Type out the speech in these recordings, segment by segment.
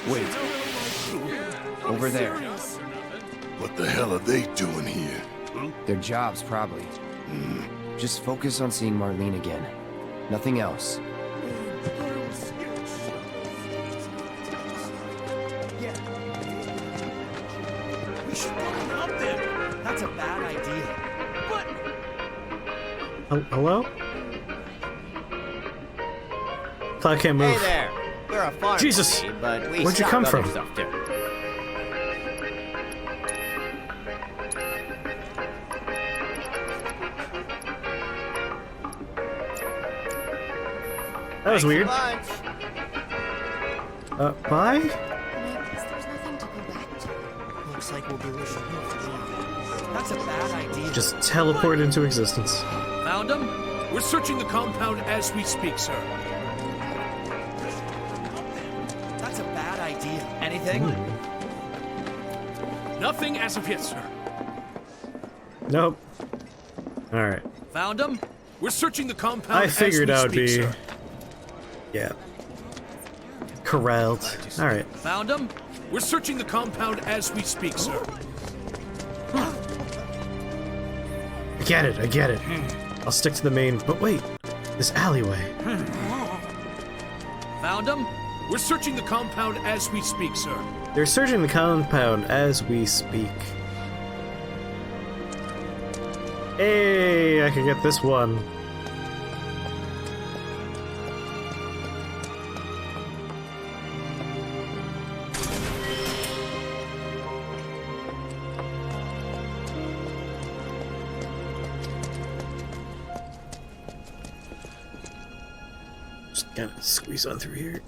Wait. Over there. What the hell are they doing here? Their jobs, probably. Just focus on seeing Marlene again. Nothing else. We should put him up there. That's a bad idea. But Hello? I can't move. Hey there. We're a farm Jesus! company, but we Where'd you stock come other from? Stuff too. That was weird. Lunch. Bye? There's nothing to go back to. looks like we'll be listening here for long. That's a bad idea. Just teleport into existence. Found him? We're searching the compound as we speak, sir. That's a bad idea. Anything? Nothing as of yet, sir. Nope. Alright. Found him? We're searching the compound I as figured we I would speak, be... sir. Yeah. Corralled. Alright. Found him? We're searching the compound as we speak, sir. I get it. I'll stick to the main... But wait! This alleyway. Found him? We're searching the compound as we speak, sir. They're searching the compound as we speak. Hey, I can get this one. Just gotta squeeze on through here.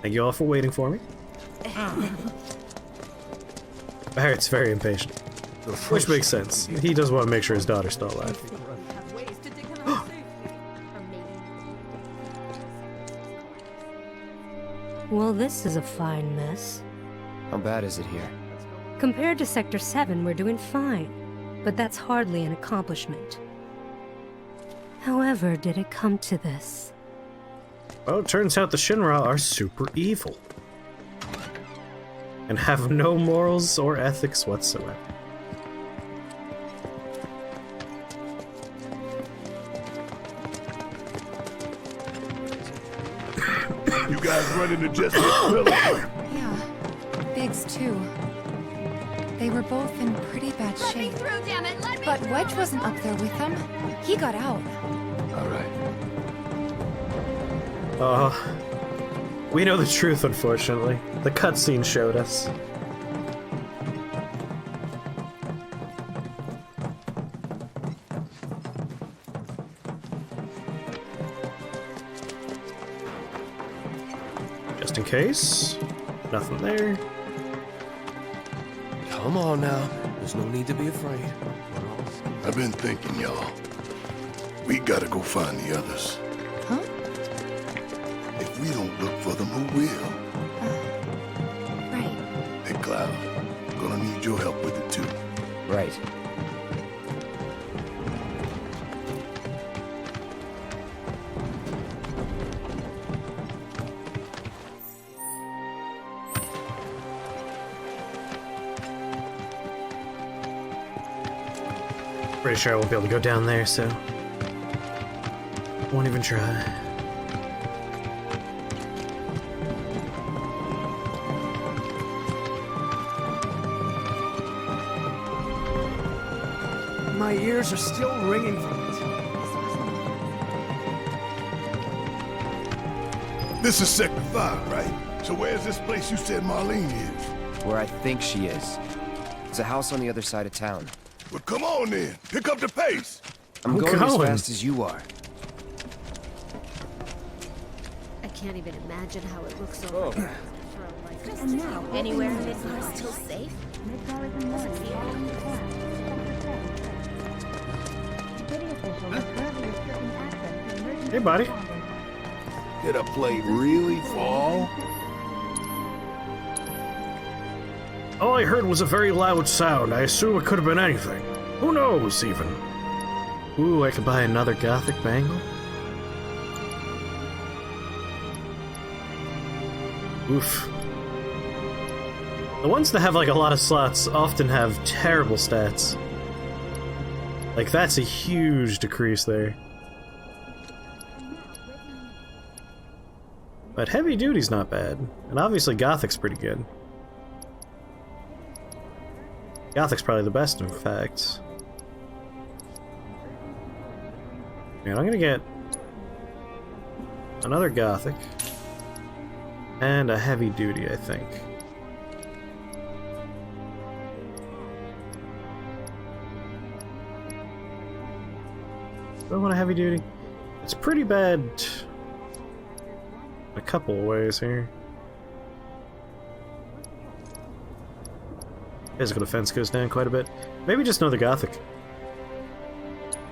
Thank you all for waiting for me. Barrett's very impatient. Which makes sense. He does want to make sure his daughter's still alive. Well, this is a fine mess. How bad is it here? Compared to Sector 7, we're doing fine. But that's hardly an accomplishment. However, did it come to this? Well, it turns out the Shinra are super evil. And have no morals or ethics whatsoever. You guys running to just this Yeah. Biggs, too. They were both in pretty bad shape. Through, damn it! Let me But through. Wedge wasn't up there with them. He got out. Alright. We know the truth, unfortunately. The cutscene showed us. Just in case. Nothing there. Come on now. There's no need to be afraid. I've been thinking, y'all. We gotta go find the others. Huh? If we don't look for them, who will? Right. Hey, Cloud. Gonna need your help with it, too. Right. Pretty sure I won't be able to go down there, so... won't even try. My ears are still ringing from it. This is Sector 5, right? So where's this place you said Marlene is? Where I think she is. It's a house on the other side of town. Well, come on then. Pick up the pace. I'm going as fast as you are. I can't even imagine how it looks over there. And now, anywhere in Midgar is still safe? Hey, buddy. Did a plate really fall? All I heard was a very loud sound. I assume it could have been anything. Who knows, even? Ooh, I could buy another gothic bangle. Oof. The ones that have like a lot of slots often have terrible stats. Like that's a huge decrease there. But heavy duty's not bad, and obviously Gothic's pretty good. Gothic's probably the best, in fact. Man, I'm gonna get another Gothic and a heavy duty, I think. Do I want a heavy duty? It's pretty bad a couple of ways here. Physical defense goes down quite a bit. Maybe just another Gothic.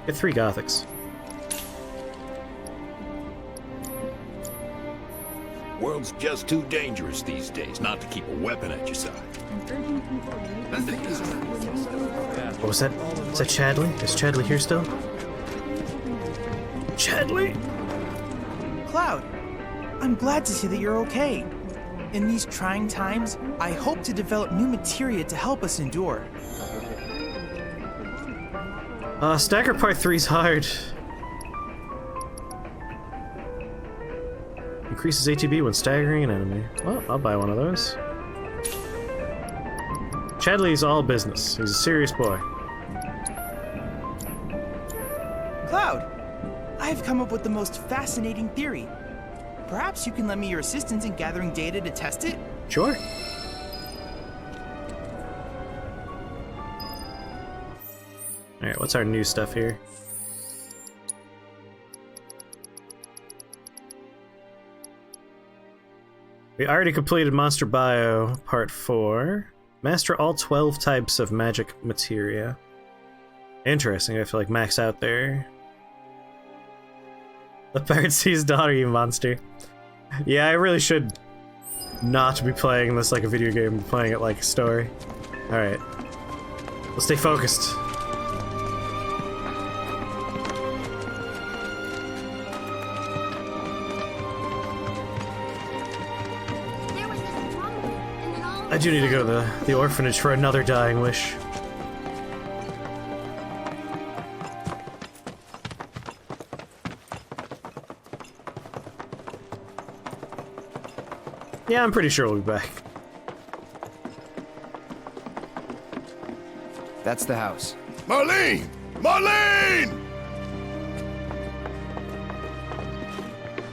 Get 3 Gothics. World's just too dangerous these days not to keep a weapon at your side. What was that? Is that Chadley? Is Chadley here still? Chadley! Cloud, I'm glad to see that you're okay. In these trying times, I hope to develop new materia to help us endure. Stagger Part 3's hard. Increases ATB when staggering an enemy. Well, I'll buy one of those. Chadley's all business. He's a serious boy. Cloud, I've come up with the most fascinating theory. Perhaps you can lend me your assistance in gathering data to test it? Sure. Alright, what's our new stuff here? We already completed Monster Bio Part 4. Master all 12 types of magic materia. Interesting, I feel like max out there. The pirate sees daughter, you monster. Yeah, I really should not be playing this like a video game, playing it like a story. Alright. Let's stay focused. I do need to go to the orphanage for another dying wish. Yeah, I'm pretty sure we'll be back. That's the house. Marlene! Marlene!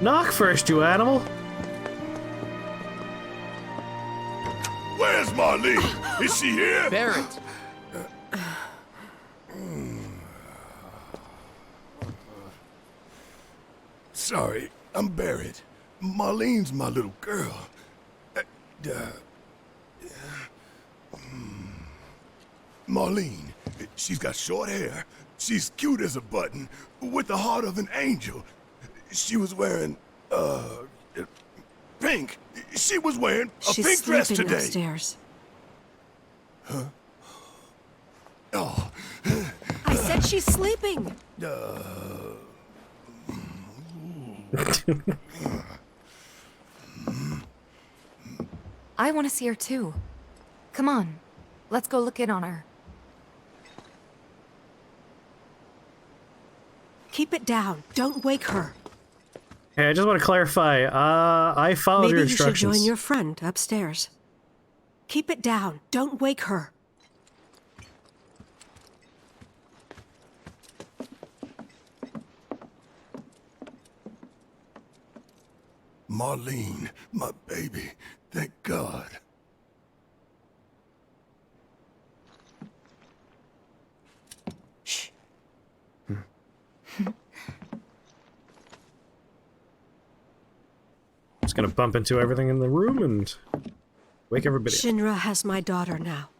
Knock first, you animal! Where's Marlene? Is she here? Barrett! Sorry, I'm Barrett. Marlene's my little girl. Marlene, she's got short hair. She's cute as a button, with the heart of an angel. She was wearing, pink. She was wearing a pink dress today. Upstairs. Huh? Oh. I said she's sleeping. I want to see her too. Come on, let's go look in on her. Keep it down. Don't wake her. Hey, I just want to clarify. I followed your instructions. Maybe you should join your friend upstairs. Keep it down. Don't wake her. Marlene, my baby. Thank God. Shh. Just gonna bump into everything in the room and wake everybody up. Shinra has my daughter now.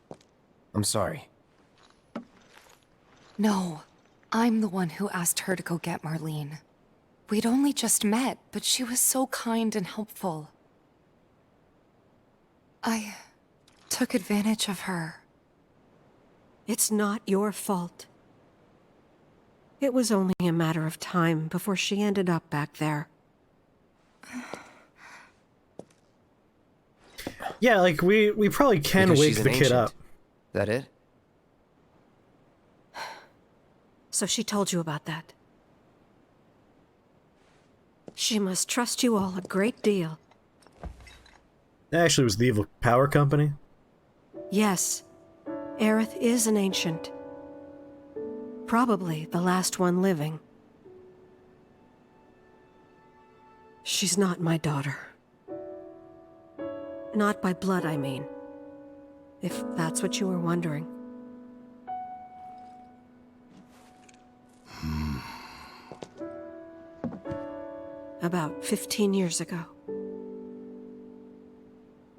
I'm sorry. No, I'm the one who asked her to go get Marlene. We'd only just met, but she was so kind and helpful. I took advantage of her. It's not your fault. It was only a matter of time before she ended up back there. Yeah, like, we probably can Because wake she's an the kid ancient. up. That it? So she told you about that. She must trust you all a great deal. It actually was the evil power company. Yes, Aerith is an ancient. Probably the last one living. She's not my daughter. Not by blood, I mean. If that's what you were wondering. About 15 years ago.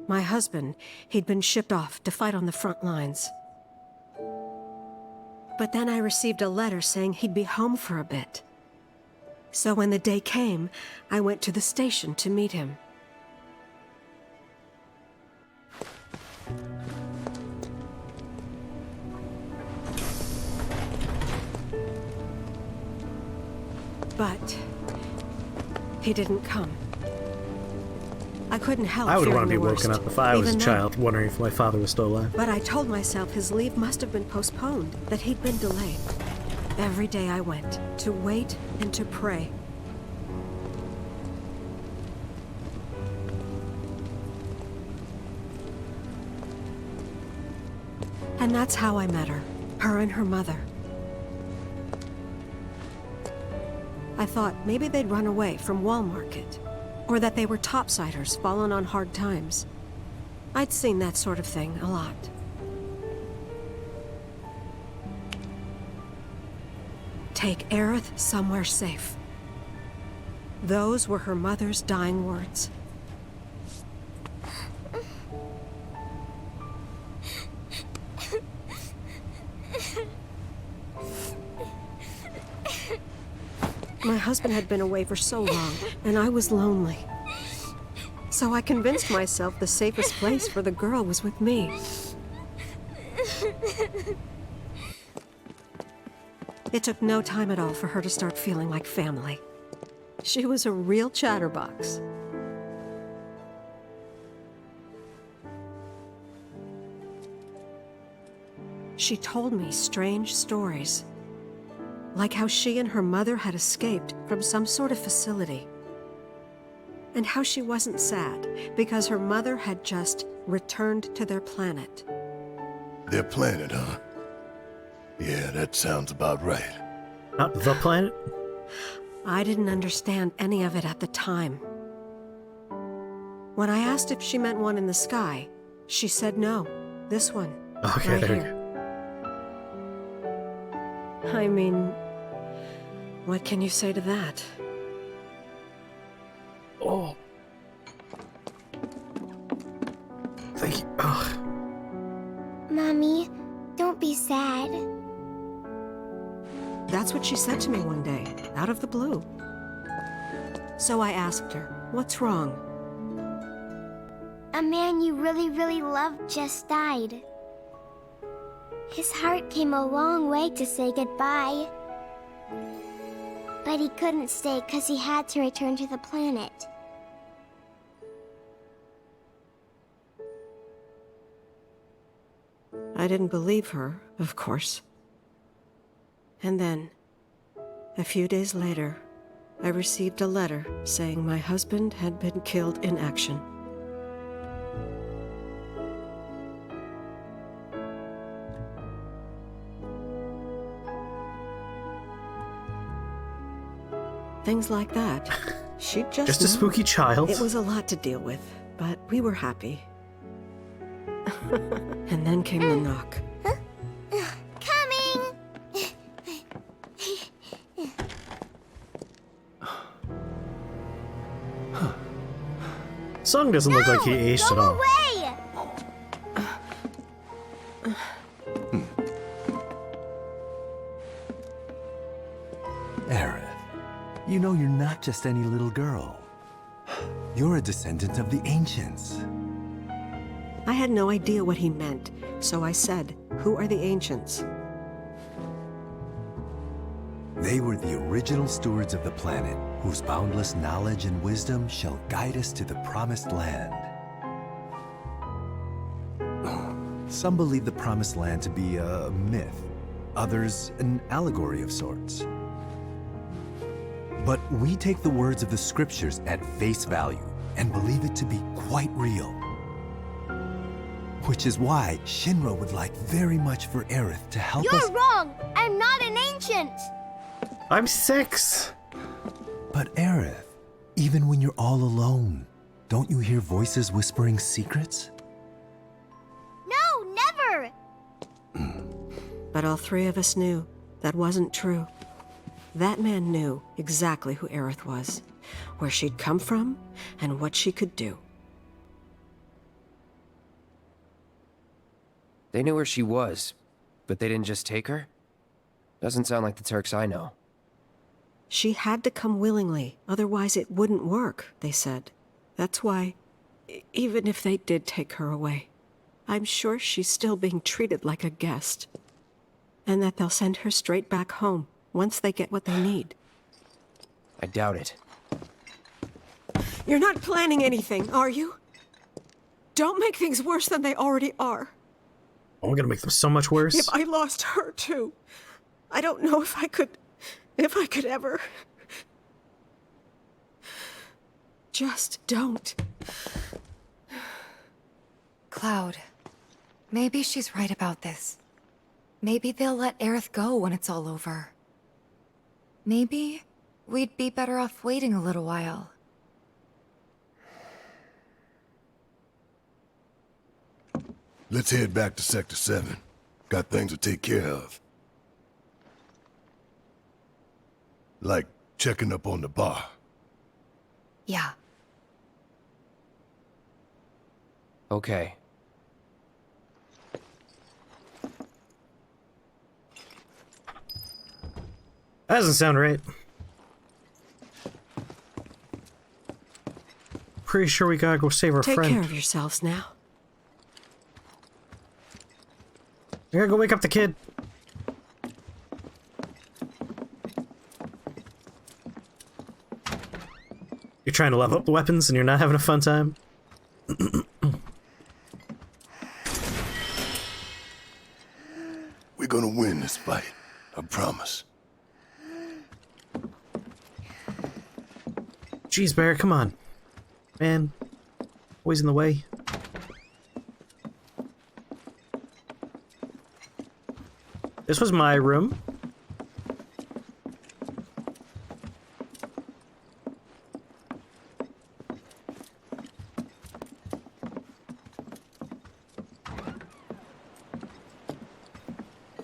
My husband, he'd been shipped off to fight on the front lines. But then I received a letter saying he'd be home for a bit. So when the day came, I went to the station to meet him. But he didn't come. I couldn't help I would fearing want to be the worst, woken up if I was a even then. child, wondering if my father was still alive. But I told myself his leave must have been postponed, that he'd been delayed. Every day I went, to wait and to pray. And that's how I met her and her mother. I thought maybe they'd run away from Wall Market, or that they were topsiders fallen on hard times. I'd seen that sort of thing a lot. Take Aerith somewhere safe. Those were her mother's dying words. My husband had been away for so long, and I was lonely. So I convinced myself the safest place for the girl was with me. It took no time at all for her to start feeling like family. She was a real chatterbox. She told me strange stories. Like how she and her mother had escaped from some sort of facility. And how she wasn't sad because her mother had just returned to their planet. Their planet, huh? Yeah, that sounds about right. Not the planet? I didn't understand any of it at the time. When I asked if she meant one in the sky, she said no. This one. Okay, right there we here. I mean, what can you say to that? Oh. Thank you. Oh. Mommy, don't be sad. That's what she said to me one day, out of the blue. So I asked her, what's wrong? A man you really, really loved just died. His heart came a long way to say goodbye. But he couldn't stay because he had to return to the planet. I didn't believe her, of course. And then, a few days later, I received a letter saying my husband had been killed in action. Things like that. She'd just a know. spooky child. It was a lot to deal with, but we were happy. And then came the knock. Coming! Sung doesn't look like he aged Go at all. away! Aerith, you know you're not just any little girl. You're a descendant of the Ancients. I had no idea what he meant, so I said, "Who are the Ancients?" They were the original stewards of the planet, whose boundless knowledge and wisdom shall guide us to the promised land. Some believe the Promised Land to be a myth, others an allegory of sorts. But we take the words of the scriptures at face value and believe it to be quite real. Which is why Shinra would like very much for Aerith to help us— You're wrong! I'm not an ancient! I'm 6. But Aerith, even when you're all alone, don't you hear voices whispering secrets? No, never! But all three of us knew that wasn't true. That man knew exactly who Aerith was, where she'd come from, and what she could do. They knew where she was, but they didn't just take her? Doesn't sound like the Turks I know. She had to come willingly, otherwise it wouldn't work, they said. That's why, even if they did take her away, I'm sure she's still being treated like a guest. And that they'll send her straight back home once they get what they need. I doubt it. You're not planning anything, are you? Don't make things worse than they already are. Oh, we're gonna make them so much worse. If I lost her too, I don't know if I could ever. Just don't. Cloud, maybe she's right about this. Maybe they'll let Aerith go when it's all over. Maybe we'd be better off waiting a little while. Let's head back to Sector 7. Got things to take care of. Like checking up on the bar. Yeah. Okay. That doesn't sound right. Pretty sure we gotta go save our Take friend. care of yourselves now. I gotta go wake up the kid. You're trying to level up the weapons and you're not having a fun time? We're gonna win this fight. I promise. Jeez, Bear, come on. Man. Always in the way. This was my room.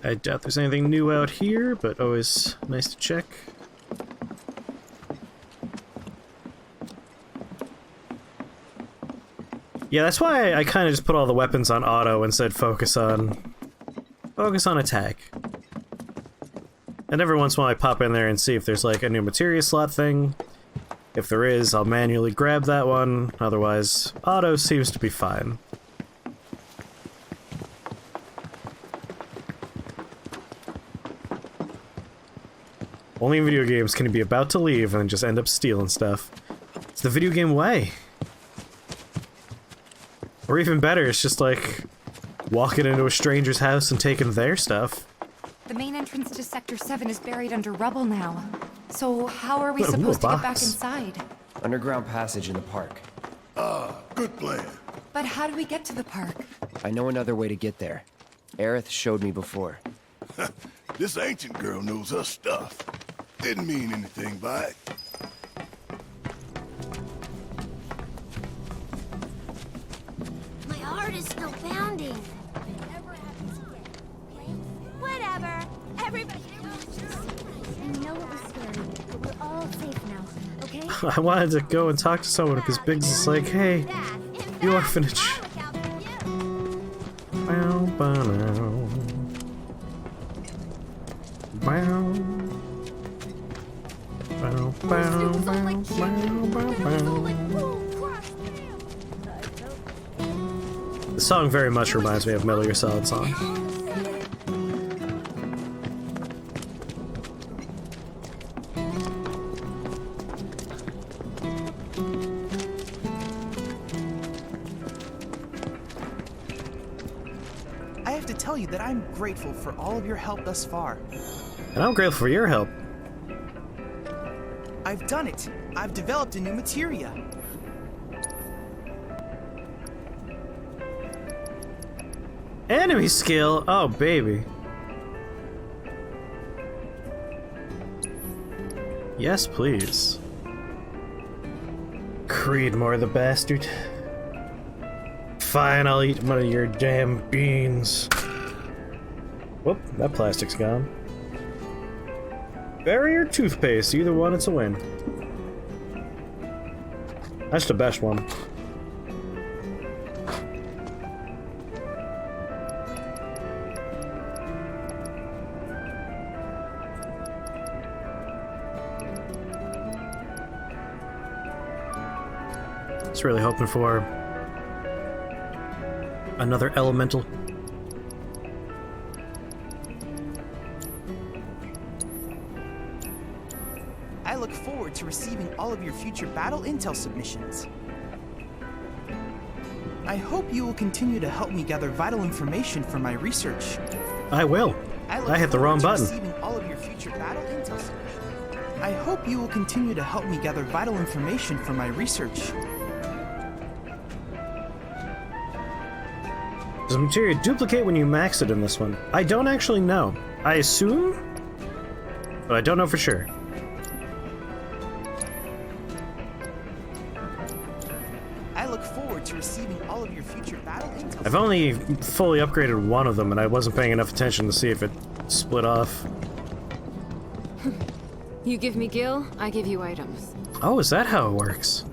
I doubt there's anything new out here, but always nice to check. Yeah, that's why I kind of just put all the weapons on auto and said focus on attack. And every once in a while I pop in there and see if there's like a new materia slot thing. If there is, I'll manually grab that one. Otherwise, auto seems to be fine. Only in video games can you be about to leave and just end up stealing stuff. It's the video game way. Or even better, it's just like walking into a stranger's house and taking their stuff. The main entrance to Sector 7 is buried under rubble now. So how are we supposed to get back inside? Underground passage in the park. Good plan. But how do we get to the park? I know another way to get there. Aerith showed me before. This ancient girl knows her stuff. Didn't mean anything by it. My heart is still pounding. Whatever. Everybody. I know it was scary, but we're all safe now, okay? I wanted to go and talk to someone because Biggs is like, hey, the orphanage. Bow, bow, now. Bow. Bow, bow, bow, bow, bow, bow. The song very much reminds me of Metal Gear Solid song. tell you that I'm grateful for all of your help thus far. And I'm grateful for your help. I've done it. I've developed a new materia. Enemy skill? Oh, baby. Yes, please. Creedmoor the bastard. Fine, I'll eat one of your damn beans. Whoop, that plastic's gone. Barrier toothpaste, either one, it's a win. That's the best one. Just really hoping for another elemental. I look forward to receiving all of your future battle intel submissions. I hope you will continue to help me gather vital information for my research. I will. I hit the wrong button. Receiving all of your future battle intel submissions. I hope you will continue to help me gather vital information for my research. Does the materia duplicate when you max it in this one? I don't actually know. I assume, but I don't know for sure. I look forward to receiving all of your future battle intel. I've only fully upgraded one of them, and I wasn't paying enough attention to see if it split off. You give me gil, I give you items. Oh, is that how it works?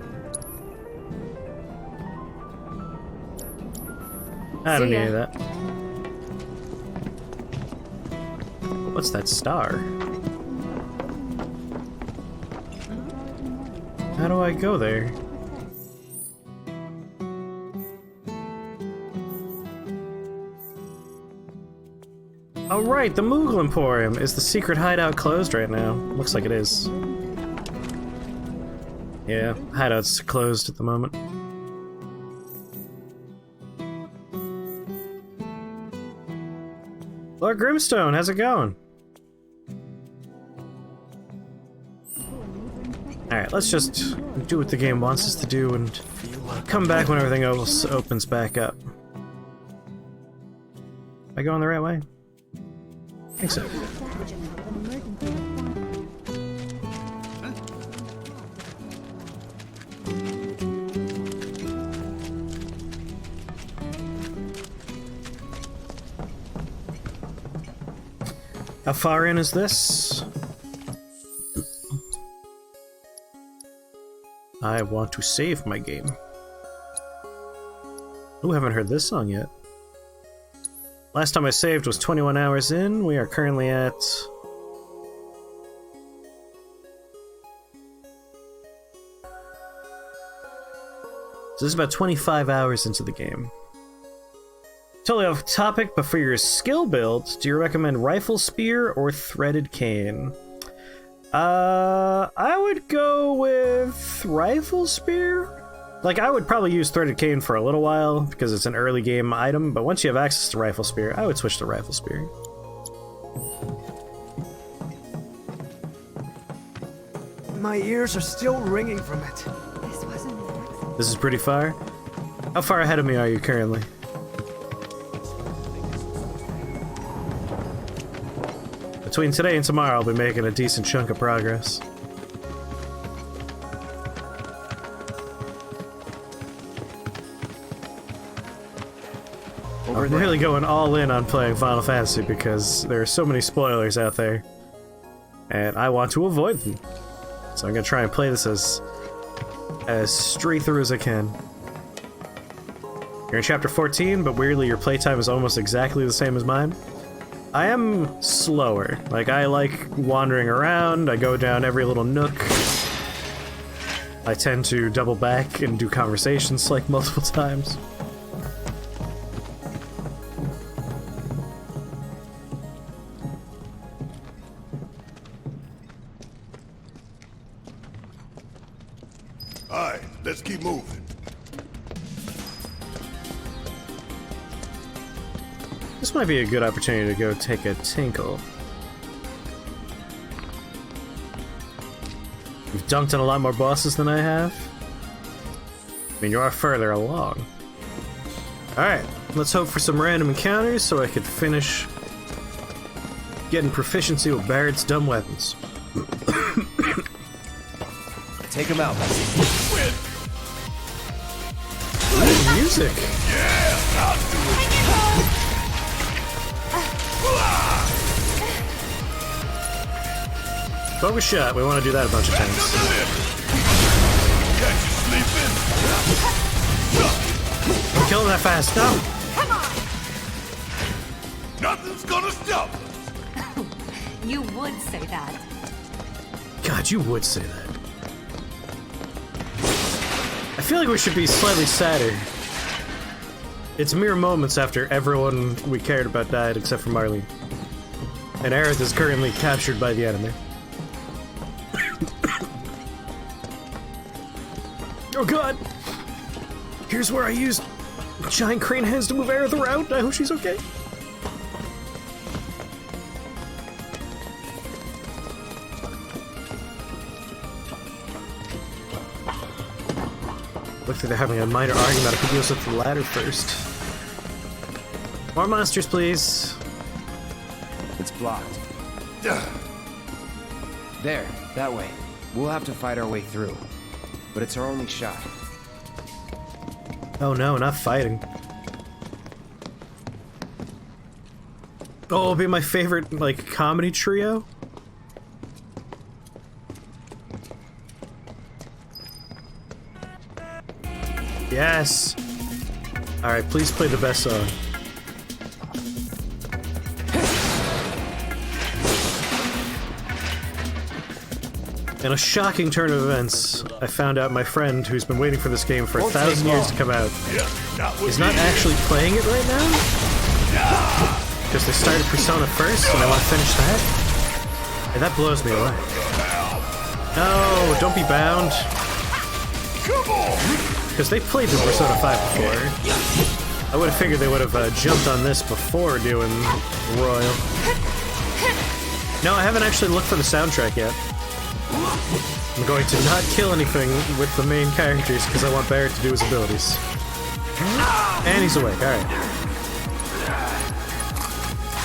I don't need that. What's that star? How do I go there? Oh right, the Moogle Emporium. Is the secret hideout closed right now? Looks like it is. Yeah, hideout's closed at the moment. Lord Grimstone, how's it going? Alright, let's just do what the game wants us to do and come back when everything else opens back up. Am I going the right way? I think so. How far in is this? I want to save my game. Ooh, haven't heard this song yet. Last time I saved was 21 hours in. We are currently at... So this is about 25 hours into the game. Totally off topic, but for your skill build, do you recommend rifle spear or threaded cane? I would go with rifle spear. Like, I would probably use threaded cane for a little while because it's an early game item, but once you have access to rifle spear, I would switch to rifle spear. My ears are still ringing from it. This is pretty far. How far ahead of me are you currently? Between today and tomorrow, I'll be making a decent chunk of progress. I'm really going all in on playing Final Fantasy because there are so many spoilers out there, and I want to avoid them. So I'm gonna try and play this as straight through as I can. You're in chapter 14, but weirdly your playtime is almost exactly the same as mine. I am slower. Like, I like wandering around, I go down every little nook. I tend to double back and do conversations like multiple times. Alright, let's keep moving. This might be a good opportunity to go take a tinkle. You've dunked on a lot more bosses than I have. I mean, you are further along. Alright, let's hope for some random encounters so I could finish getting proficiency with Barrett's dumb weapons. Take him out. Ooh, music! Yeah, I'll do it. Focus shot, we want to do that a bunch of times. Catch you sleeping. Don't kill him that fast, no! Nothing's gonna stop us. You would say that. God, you would say that. I feel like we should be slightly sadder. It's mere moments after everyone we cared about died except for Marlene. And Aerith is currently captured by the enemy. Oh god! Here's where I used giant crane hands to move Aerith around. I hope she's okay. Looks like they're having a minor argument. I think goes up the ladder first. More monsters, please. It's blocked. There, that way. We'll have to fight our way through. But it's our only shot. Oh no, not fighting. Oh, it'll be my favorite, like, comedy trio? Yes! Alright, please play the best song. In a shocking turn of events, I found out my friend, who's been waiting for this game for 1,000 years to come out, is not actually playing it right now? Because they started Persona first, and I want to finish that? And that blows me away. No, don't be bound. Because they played through Persona 5 before. I would have figured they would have jumped on this before doing Royal. No, I haven't actually looked for the soundtrack yet. I'm going to not kill anything with the main characters because I want Barrett to do his abilities. And he's awake, alright.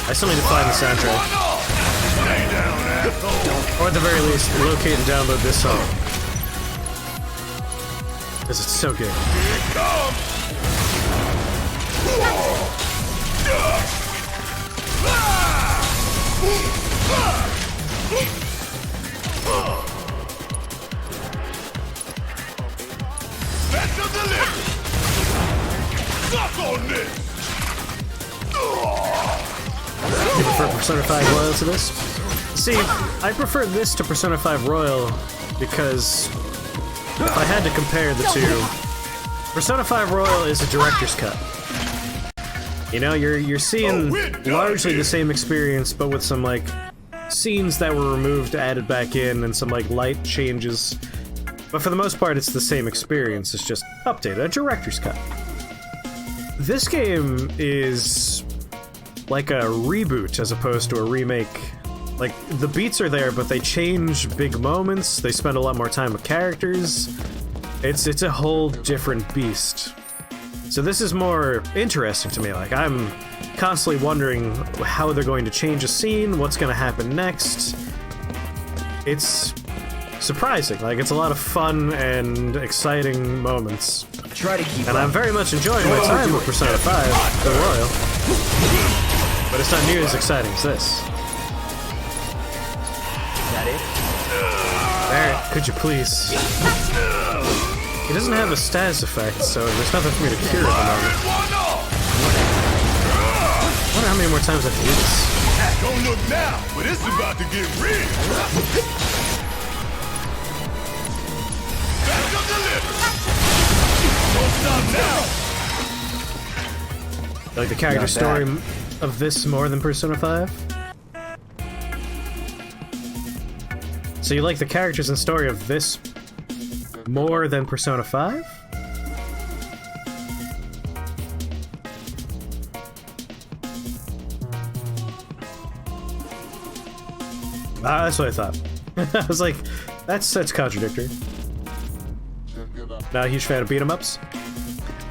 I still need to find the soundtrack. Or at the very least, locate and download this song. Because it's so good. You prefer Persona 5 Royal to this? See, I prefer this to Persona 5 Royal because if I had to compare the two, Persona 5 Royal is a director's cut. You know, you're seeing largely the same experience, but with some, like, scenes that were removed, added back in, and some, like, light changes. But for the most part, it's the same experience, it's just updated, a director's cut. This game is like a reboot as opposed to a remake. Like, the beats are there, but they change big moments, they spend a lot more time with characters. It's a whole different beast. So this is more interesting to me, like, I'm constantly wondering how they're going to change a scene, what's going to happen next. It's surprising, like, it's a lot of fun and exciting moments. Try to keep and I'm very much enjoying my time with Persona 5, the Royal. But it's not near as exciting as this. Is that it? Barrett, could you please? It doesn't have a status effect, so there's nothing for me to cure at the moment. I wonder how many more times I have to do this. Don't look now, but it's about to get real. Back up the lift. Don't stop now. Like the character story of this more than Persona 5? So you like the characters and story of this more than Persona 5? That's what I thought. I was like, that's contradictory. Not a huge fan of beat-em-ups.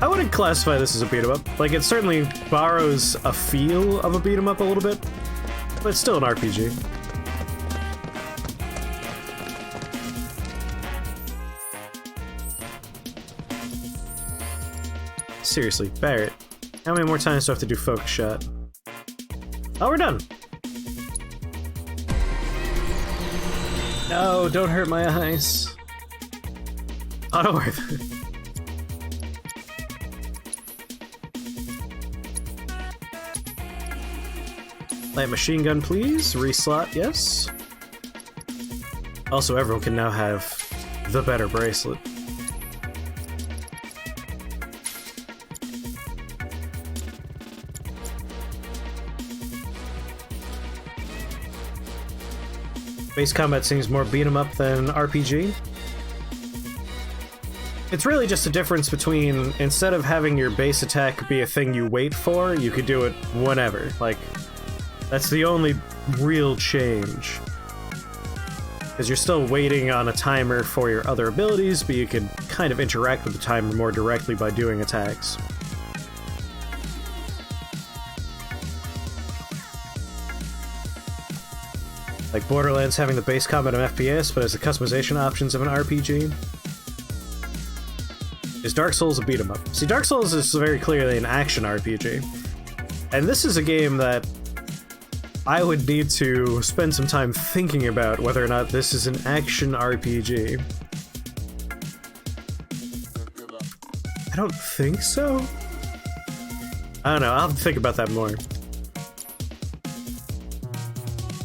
I wouldn't classify this as a beat-em-up. Like, it certainly borrows a feel of a beat-em-up a little bit, but it's still an RPG. Seriously, Barrett, how many more times do I have to do focus shot? Oh, we're done! No, don't hurt my eyes. Oh, don't worry. Light machine gun, please. Reslot, yes. Also, everyone can now have the better bracelet. Base combat seems more beat 'em up than RPG. It's really just a difference between, instead of having your base attack be a thing you wait for, you could do it whenever. Like, that's the only real change. Because you're still waiting on a timer for your other abilities, but you can kind of interact with the timer more directly by doing attacks. Like Borderlands having the base combat of FPS, but has the customization options of an RPG. Is Dark Souls a beat 'em up? See, Dark Souls is very clearly an action RPG. And this is a game that I would need to spend some time thinking about whether or not this is an action RPG. I don't think so. I don't know, I'll have to think about that more.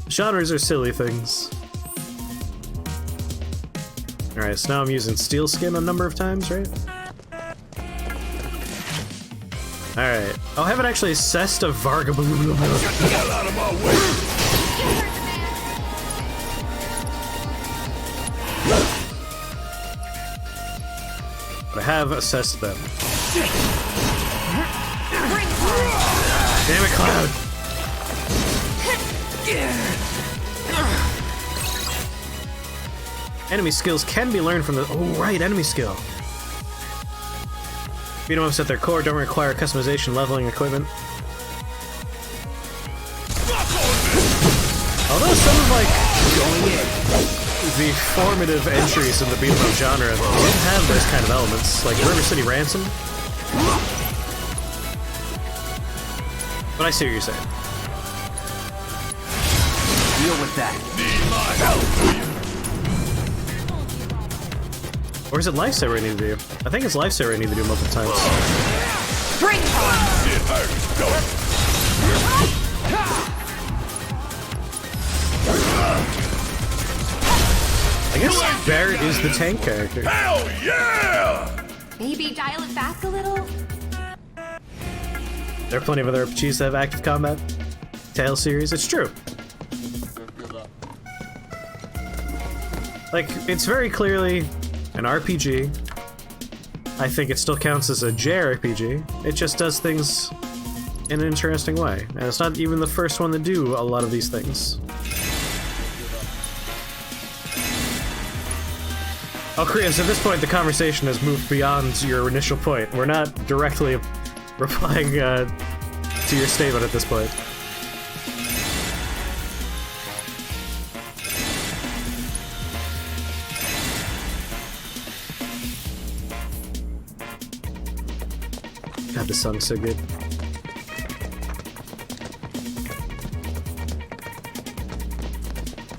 Genres are silly things. Alright, so now I'm using steel skin a number of times, right? Alright. Oh, I haven't actually assessed a Vargaboo. Get out of my way! But I have assessed them. Damn it, Cloud! Enemy skills can be learned from the— oh right, enemy skill. Beat 'em ups at their core don't require customization, leveling, equipment. Although some of like the formative entries in the beat 'em up genre did have those kind of elements, like River City Ransom. But I see what you're saying. Deal with that. Need my help! Or is it Lifesaver I need to do? I think it's Lifesaver I need to do multiple times. Drink Shit hurts! Go! I guess Barrett is the tank character. Hell yeah! Maybe dial it back a little? There are plenty of other RPGs that have active combat. Tales series, it's true. Like, it's very clearly an RPG. I think it still counts as a JRPG. It just does things in an interesting way. And it's not even the first one to do a lot of these things. Oh, Krios, at this point the conversation has moved beyond your initial point. We're not directly replying to your statement at this point. God, this song's so good.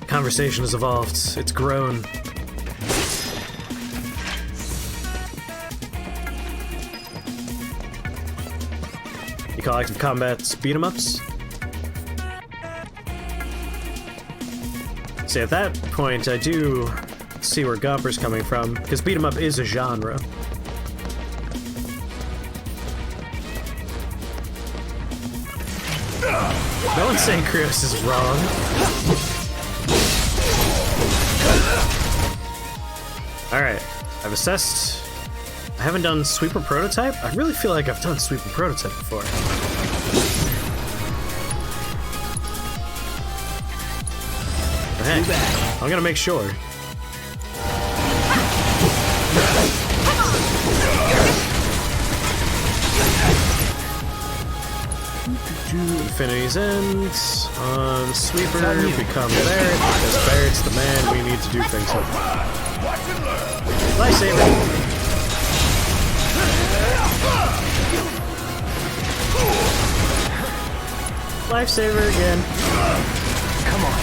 Conversation has evolved. It's grown. You call active combats beat 'em ups? See, at that point, I do see where Gomper's coming from, because beat 'em up is a genre. No one's saying Krios is wrong. Alright, I've assessed. I haven't done Sweeper Prototype? I really feel like I've done Sweeper Prototype before. I heck? I'm gonna make sure. Infinity's End on Sweeper becomes Barret, because Barret's the man we need to do things with. Lifesaver! Lifesaver again. Come on.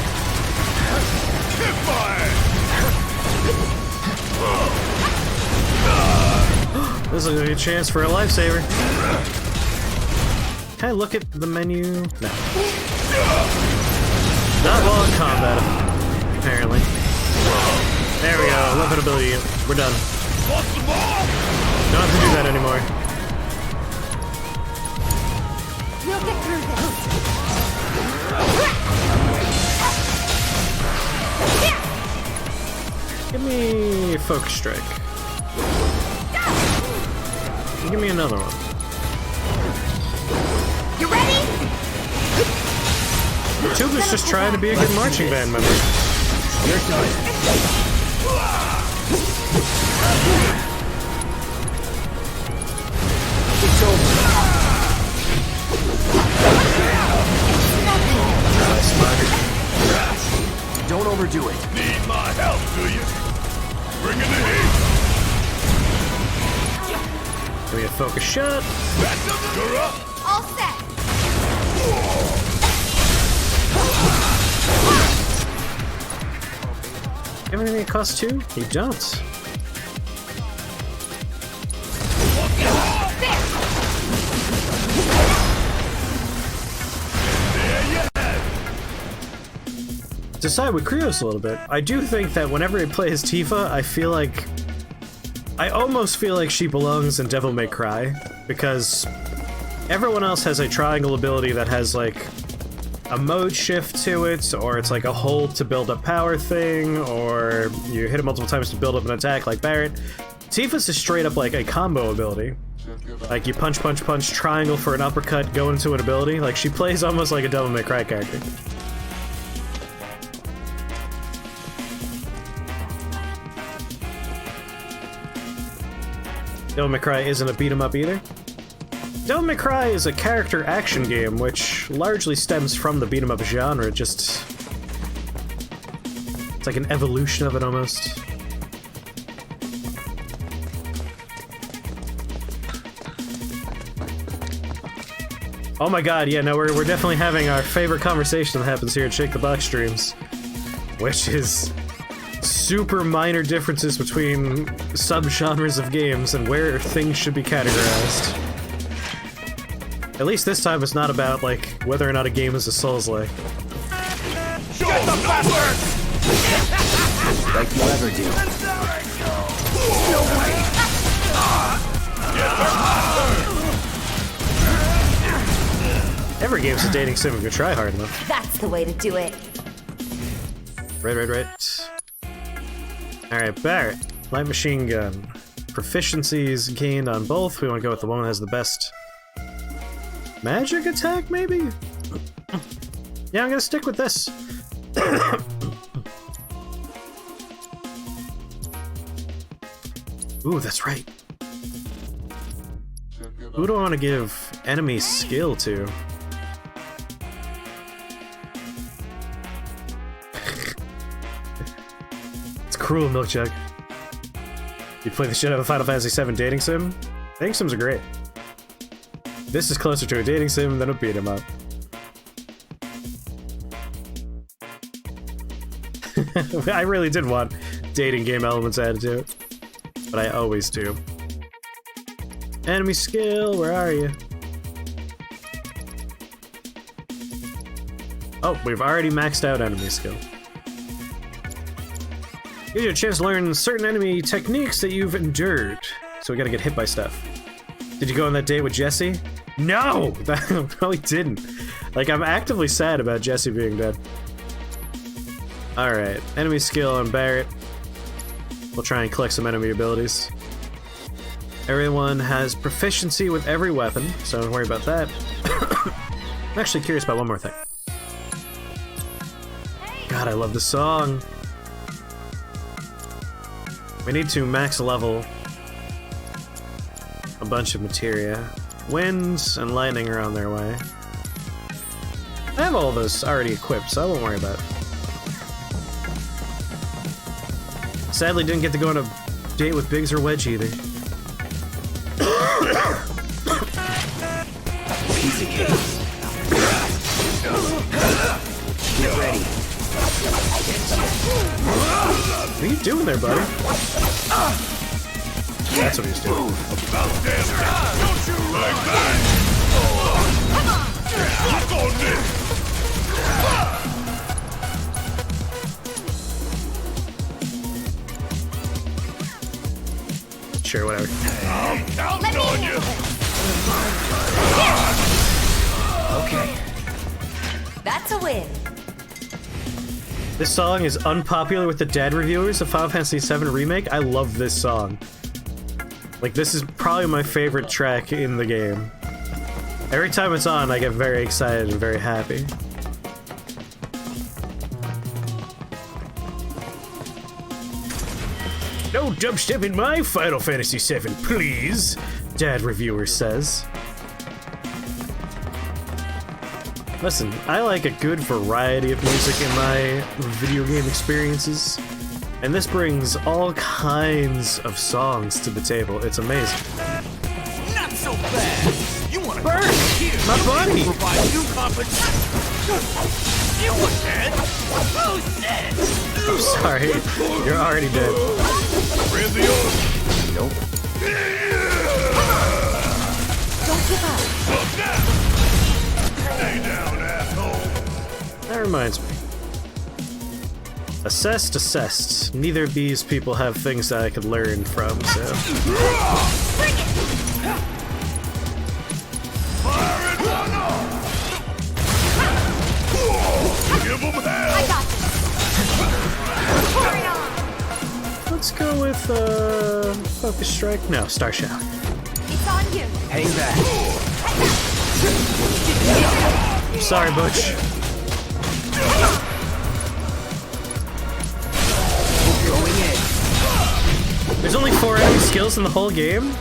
This is a good chance for a lifesaver. Can I look at the menu? No. Not while in combat, apparently. There we go, weapon ability. We're done. Don't have to do that anymore. We'll get through this. Give me Focus Strike. Give me another one. You ready? Tuba's just trying to be a good marching band member. Your turn. It's over. Don't overdo it. Need my help, do you? Bring in the heat. Give me a focus shot. You're up. All set. Have anything that costs 2? You don't. To side with Krios a little bit, I do think that whenever I play as Tifa, I almost feel like she belongs in Devil May Cry, because everyone else has a triangle ability that has like a mode shift to it, or it's like a hold to build up power thing, or you hit it multiple times to build up an attack like Barret. Tifa's is straight up like a combo ability. Like you punch, punch, punch, triangle for an uppercut, go into an ability. Like she plays almost like a Devil May Cry character. Devil May Cry isn't a beat-em-up either. Devil May Cry is a character action game, which largely stems from the beat-em-up genre, just... It's like an evolution of it, almost. Oh my god, yeah, no, we're definitely having our favorite conversation that happens here at Shake the Box streams, which is super minor differences between subgenres of games and where things should be categorized. At least this time it's not about, like, whether or not a game is a Souls-like. Get the bastard! Like you ever do. No way! Every game's a dating sim if you try hard enough. That's the way to do it. Right. Alright, Barret. Light machine gun. Proficiencies gained on both. We want to go with the one that has the best magic attack, maybe? Yeah, I'm gonna stick with this. Ooh, that's right. Who do I want to give enemy skill to? It's cruel, Milk Jug. You play the shit out of Final Fantasy VII dating sim? Dating sims are great. This is closer to a dating sim than a beat 'em up. I really did want dating game elements added to it, but I always do. Enemy skill, where are you? Oh, we've already maxed out enemy skill. Gives you a chance to learn certain enemy techniques that you've endured. So we gotta get hit by stuff. Did you go on that date with Jesse? No! That probably didn't. Like, I'm actively sad about Jesse being dead. Alright, enemy skill on Barret. We'll try and collect some enemy abilities. Everyone has proficiency with every weapon, so don't worry about that. I'm actually curious about one more thing. God, God, I love this song. We need to max level a bunch of materia. Winds and lightning are on their way. I have all those already equipped, so I won't worry about it. Sadly, didn't get to go on a date with Biggs or Wedge either. Piece of cake. Get ready. What are you doing there, buddy? That's what he's doing. About damn time! Don't you like that? Come on! Lock on this! Sure, whatever. I'm counting on you! Okay. That's a win. This song is unpopular with the dead reviewers of Final Fantasy VII Remake. I love this song. Like, this is probably my favorite track in the game. Every time it's on, I get very excited and very happy. No dubstep in my Final Fantasy VII, please, Dad Reviewer says. Listen, I like a good variety of music in my video game experiences, and this brings all kinds of songs to the table. It's amazing. Not so bad. You want to Burn! My buddy! provide new competition? You were dead. Who's dead? I'm sorry, you're already dead. Nope. Don't give up. Stay down, asshole! That reminds me. Assessed. Neither of these people have things that I could learn from, so... Fire it one off! Give them hell! I got this. Pour it on. Let's go with, Focus Strike? No, Star Shock. It's on you. Hang back. Sorry, Butch. Going in. There's only 4 enemy skills in the whole game?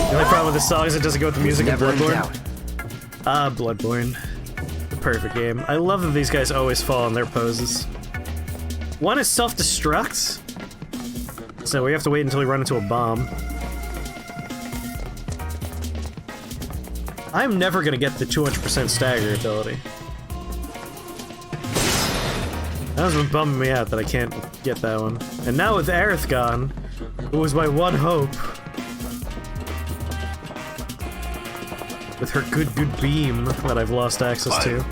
The only problem with this song is it doesn't go with the music of Never in Bloodborne. doubt. Ah, Bloodborne. The perfect game. I love that these guys always fall in their poses. One is self-destruct, so we have to wait until we run into a bomb. I'm never gonna get the 200% stagger ability. That has been bumming me out that I can't get that one. And now with Aerith gone, it was my one hope. With her good beam that I've lost access to.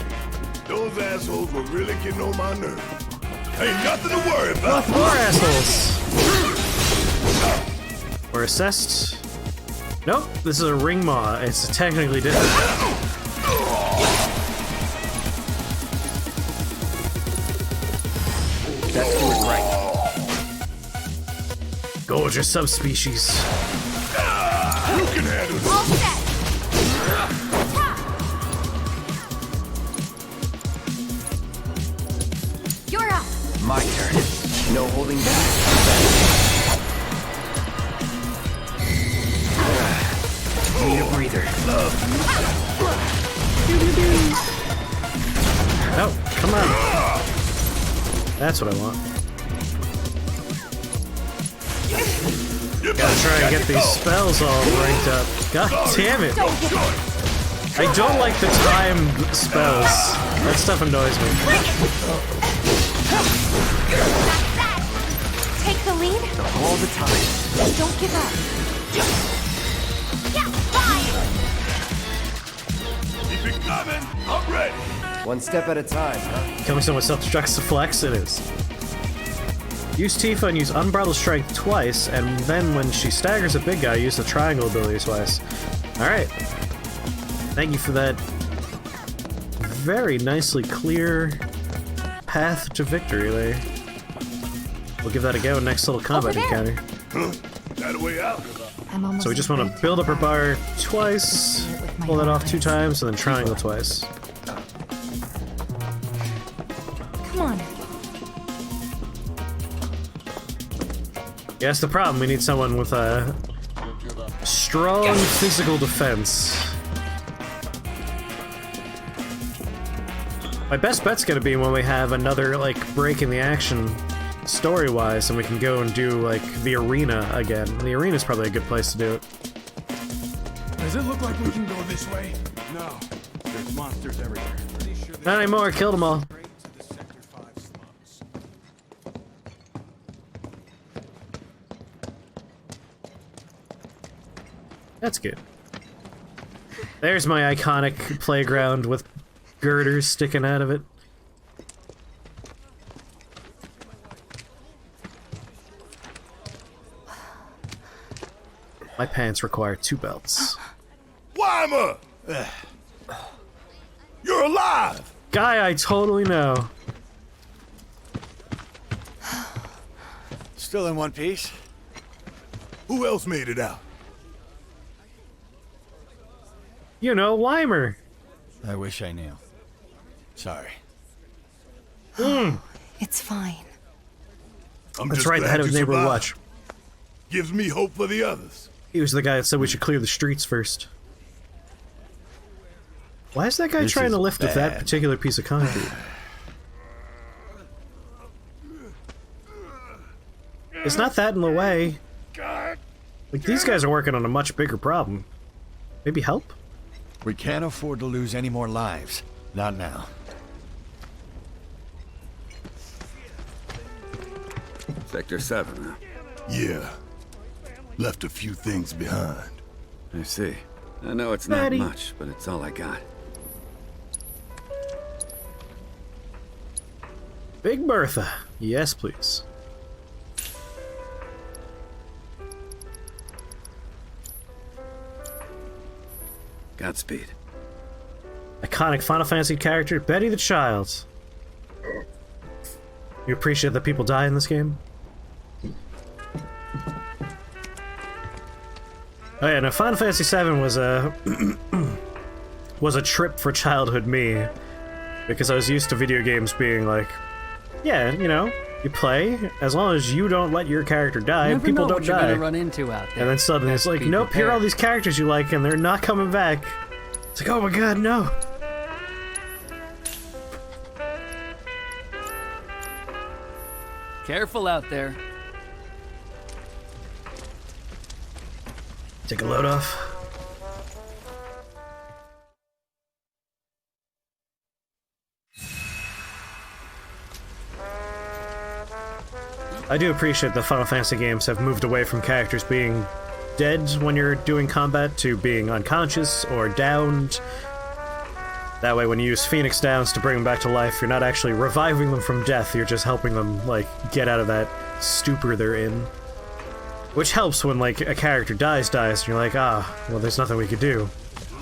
Those assholes were really getting on my nerves. Ain't nothing to worry about. More assholes! We're assessed. Nope, this is a ring maw. It's technically different. That's doing right. Gorgeous subspecies. You can handle this. All set. You're up. My turn. No holding back. Need a breather. Oh, come on. That's what I want. Gotta try and get these spells all ranked up. God damn it. I don't like the timed spells. That stuff annoys me. Take the lead. All the time. Don't give up. Keep it coming. I'm ready. One step at a time, huh? Coming someone self-destructs the flex, it is. Use Tifa and use Unbridled Strength twice, and then when she staggers a big guy, use the triangle ability twice. Alright. Thank you for that very nicely clear path to victory there. We'll give that a go next little combat encounter. That way out. So we just want to build up our bar twice, pull that off 2 times, and then triangle twice. Yeah, that's the problem. We need someone with a strong physical defense. My best bet's gonna be when we have another, like, break in the action story-wise, and we can go and do, like, the arena again. The arena's probably a good place to do it. Does it look like we can go this way? No. There's monsters everywhere. Not anymore, killed them all. That's good. There's my iconic playground with girders sticking out of it. My pants require 2 belts. Weimer! You're alive! Guy I totally know. Still in one piece? Who else made it out? You know, Weimer. I wish I knew. Sorry. It's fine. That's right, the head of Neighborhood Watch. Gives me hope for the others. He was the guy that said we should clear the streets first. Why is that guy trying to lift with that particular piece of concrete? It's not that in the way. Like, these guys are working on a much bigger problem. Maybe help? We can't afford to lose any more lives. Not now. Sector 7, huh? Yeah. Left a few things behind. I see. I know it's not much, but it's all I got. Big Bertha. Yes, please. Godspeed. Iconic Final Fantasy character, Betty the Child. You appreciate that people die in this game? Oh yeah, no, Final Fantasy VII was a was a trip for childhood me, because I was used to video games being like, yeah, you know, you play as long as you don't let your character die, people don't die. Gonna run into out there. And then suddenly it's like, nope, here are all these characters you like, and they're not coming back. It's like, oh my god, no. Careful out there. Take a load off. I do appreciate that Final Fantasy games have moved away from characters being dead when you're doing combat to being unconscious or downed. That way when you use Phoenix Downs to bring them back to life, you're not actually reviving them from death, you're just helping them, like, get out of that stupor they're in. Which helps when, like, a character dies, and you're like, ah, well, there's nothing we could do.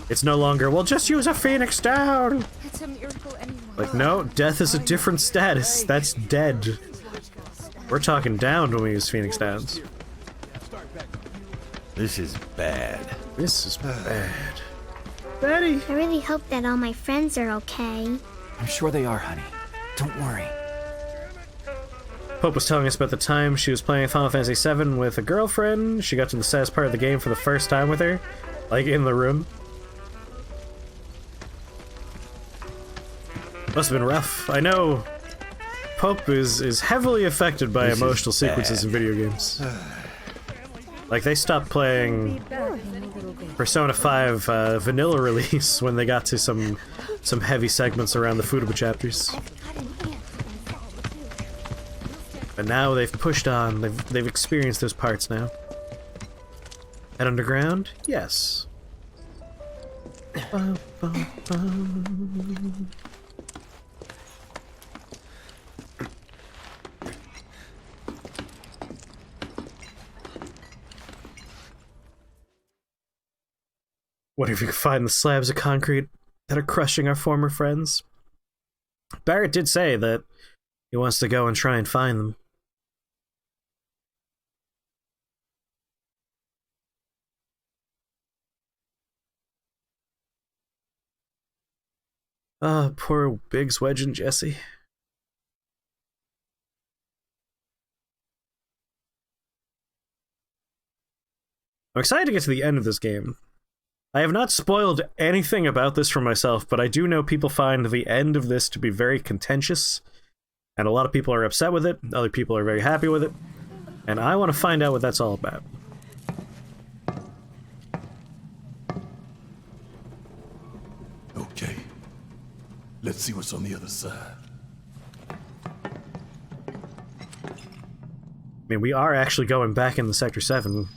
It's no longer, well, just use a Phoenix Down! It's a miracle anyway. Like, no, death is a different status. That's dead. We're talking down when we use Phoenix Downs. This is bad. This is bad. Betty! I really hope that all my friends are okay. I'm sure they are, honey. Don't worry. Pope was telling us about the time she was playing Final Fantasy VII with a girlfriend. She got to the saddest part of the game for the first time with her. Like, in the room. Must have been rough. I know Pope is heavily affected by emotional sequences in video games. Like, they stopped playing Persona 5 vanilla release when they got to some heavy segments around the Futaba chapters. But now they've pushed on, they've experienced those parts now. Head underground? Yes. What if you could find the slabs of concrete that are crushing our former friends? Barrett did say that he wants to go and try and find them. Ah, poor Biggs, Wedge, and Jesse. I'm excited to get to the end of this game. I have not spoiled anything about this for myself, but I do know people find the end of this to be very contentious, and a lot of people are upset with it, other people are very happy with it, and I want to find out what that's all about. Okay. Let's see what's on the other side. I mean, we are actually going back into Sector 7.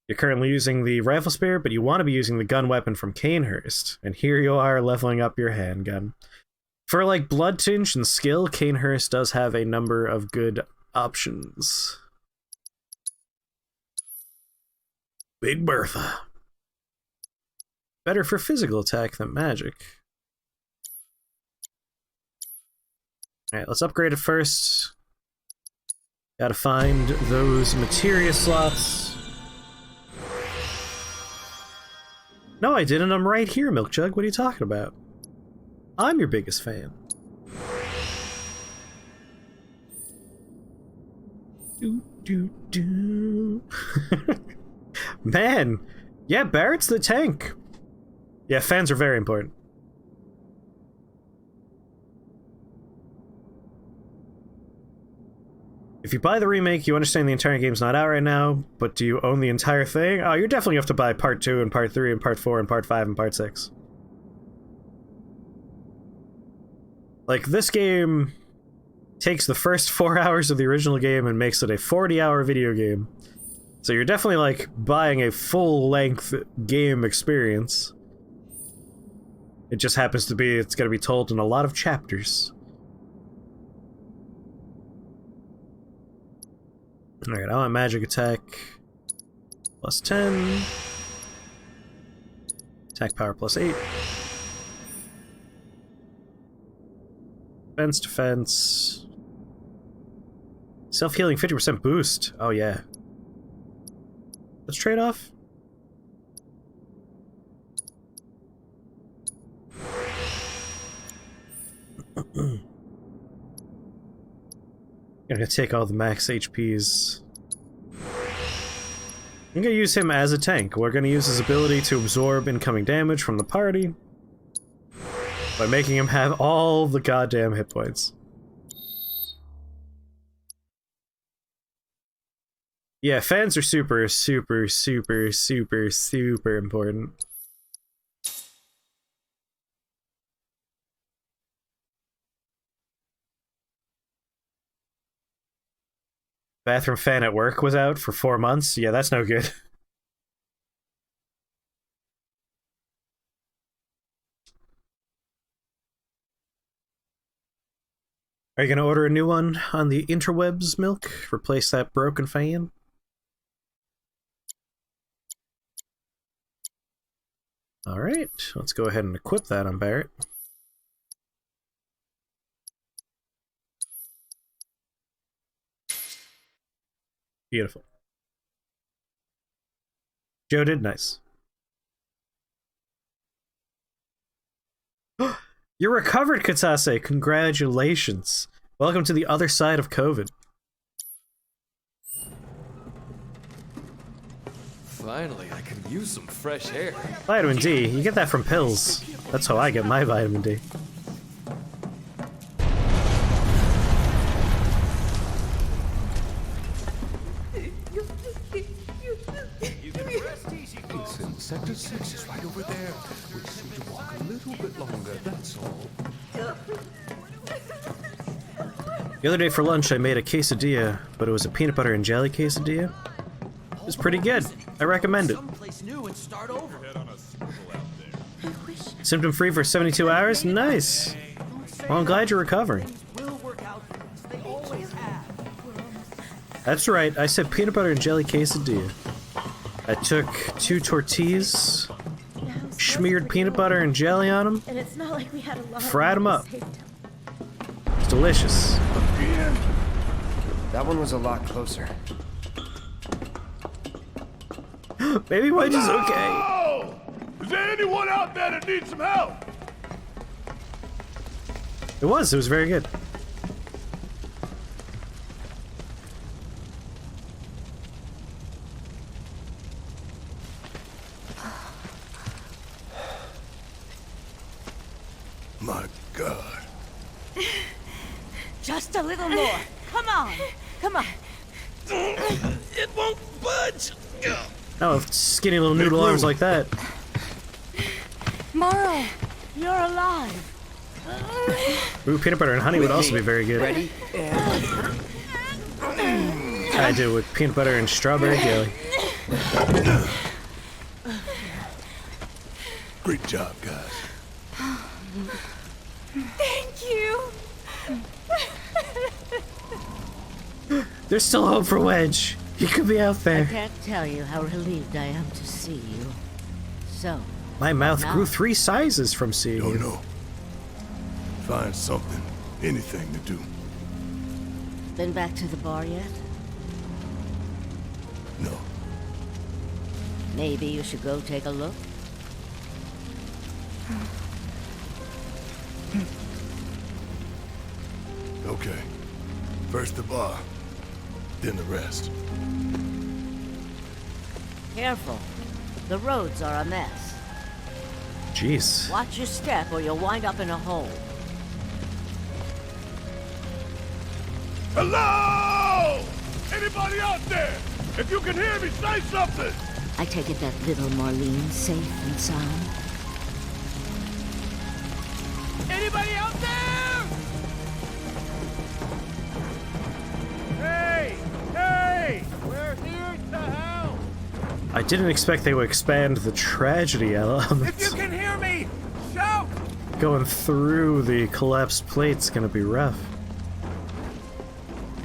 You're currently using the rifle spear, but you want to be using the gun weapon from Canehurst. And here you are leveling up your handgun. For, like, blood tinge and skill, Canehurst does have a number of good options. Big Bertha. Better for physical attack than magic. Alright, let's upgrade it first. Gotta find those materia slots. No, I didn't. I'm right here, Milk Jug. What are you talking about? I'm your biggest fan. Man! Yeah, Barrett's the tank. Yeah, fans are very important. If you buy the remake, you understand the entire game's not out right now, but do you own the entire thing? Oh, you're definitely going to have to buy Part 2 and Part 3 and Part 4 and Part 5 and Part 6. Like, this game takes the first 4 hours of the original game and makes it a 40-hour video game. So you're definitely, like, buying a full-length game experience. It just happens to be, it's going to be told in a lot of chapters. Alright, I want magic attack plus 10. Attack power plus 8. Defense. Self-healing 50% boost. Oh yeah. Let's trade off. Gonna take all the max HPs. I'm gonna use him as a tank. We're gonna use his ability to absorb incoming damage from the party by making him have all the goddamn hit points. Yeah, fans are super, super, super, super, super important. Bathroom fan at work was out for 4 months? Yeah, that's no good. Are you gonna order a new one on the interwebs, Milk? Replace that broken fan? Alright, let's go ahead and equip that on Barrett. Beautiful. Joe did nice. You're recovered, Katase! Congratulations! Welcome to the other side of COVID. Finally, I can use some fresh air. Vitamin D, you get that from pills. That's how I get my vitamin D. Listen, Sector 6 is right over there. We just need to walk a little bit longer, that's all. The other day for lunch I made a quesadilla, but it was a peanut butter and jelly quesadilla. It was pretty good. I recommend it. Symptom-free for 72 hours? Nice! Well, I'm glad you're recovering. That's right, I said peanut butter and jelly quesadilla. I took 2 tortillas, smeared peanut butter and jelly on them, And it's not like we had a lot fried them up. It's delicious. That one was a lot closer. Baby Wedge is okay. Is there anyone out there that needs some help? It was very good. My God. Just a little more. Come on. Come on. It won't budge. Oh, skinny little noodle arms like that. Morrow! You're alive. Ooh, peanut butter and honey would also be very good. Ready? I do with peanut butter and strawberry jelly. Great job, guys. Thank you. There's still hope for Wedge. He could be out I there. can't tell you how relieved I am to see you. So, My mouth now? grew 3 sizes from seeing Don't you. know. Find something, anything to do. Been back to the bar yet? No. Maybe you should go take a look. Okay. First the bar, then the rest. Careful. The roads are a mess. Jeez. Watch your step or you'll wind up in a hole. Hello! Anybody out there? If you can hear me, say something! I take it that little Marlene's safe and sound. Anybody out there? Hey! Hey! We're here to help! I didn't expect they would expand the tragedy element. If you can hear me, shout! Going through the collapsed plate's gonna be rough.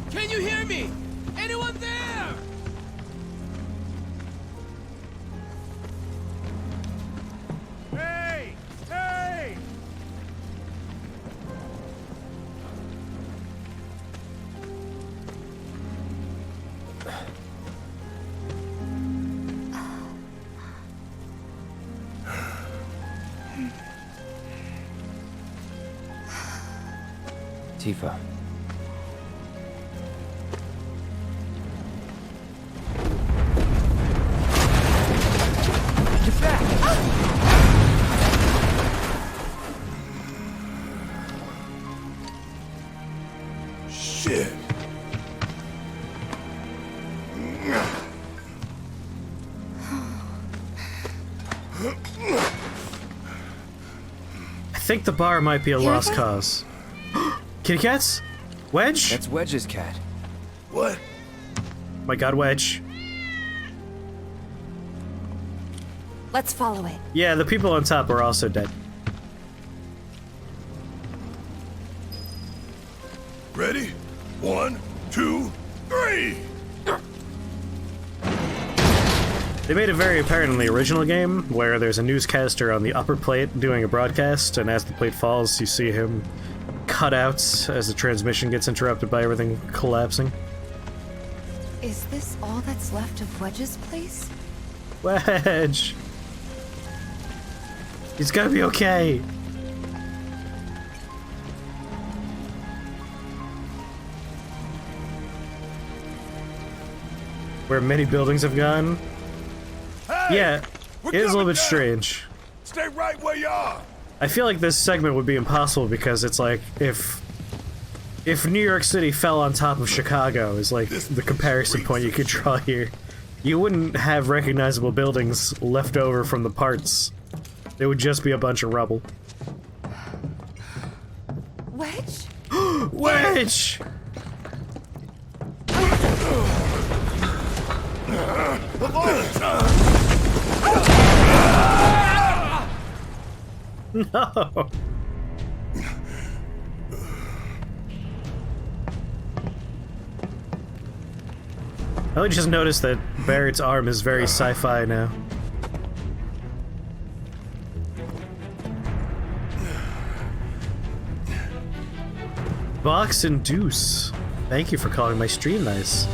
Can you hear me? Anyone there? Hey! Hey! Tifa. Get back! Shit. I think the bar might be a lost cause. Kitty cats? Wedge? That's Wedge's cat. What? My god, Wedge. Let's follow it. Yeah, the people on top are also dead. Ready? 1, 2, 3! They made it very apparent in the original game, where there's a newscaster on the upper plate doing a broadcast, and as the plate falls, you see him cut out as the transmission gets interrupted by everything collapsing. Is this all that's left of Wedge's place? Wedge! He's gonna be okay! Where many buildings have gone? Hey, Yeah, we're it is a little coming bit down. strange. Stay right where you are! I feel like this segment would be impossible because it's like, if New York City fell on top of Chicago is like the comparison point you could draw here. You wouldn't have recognizable buildings left over from the parts. It would just be a bunch of rubble. Wedge? Wedge! No! I just noticed that Barrett's arm is very sci-fi now. Box and Deuce. Thank you for calling my stream nice.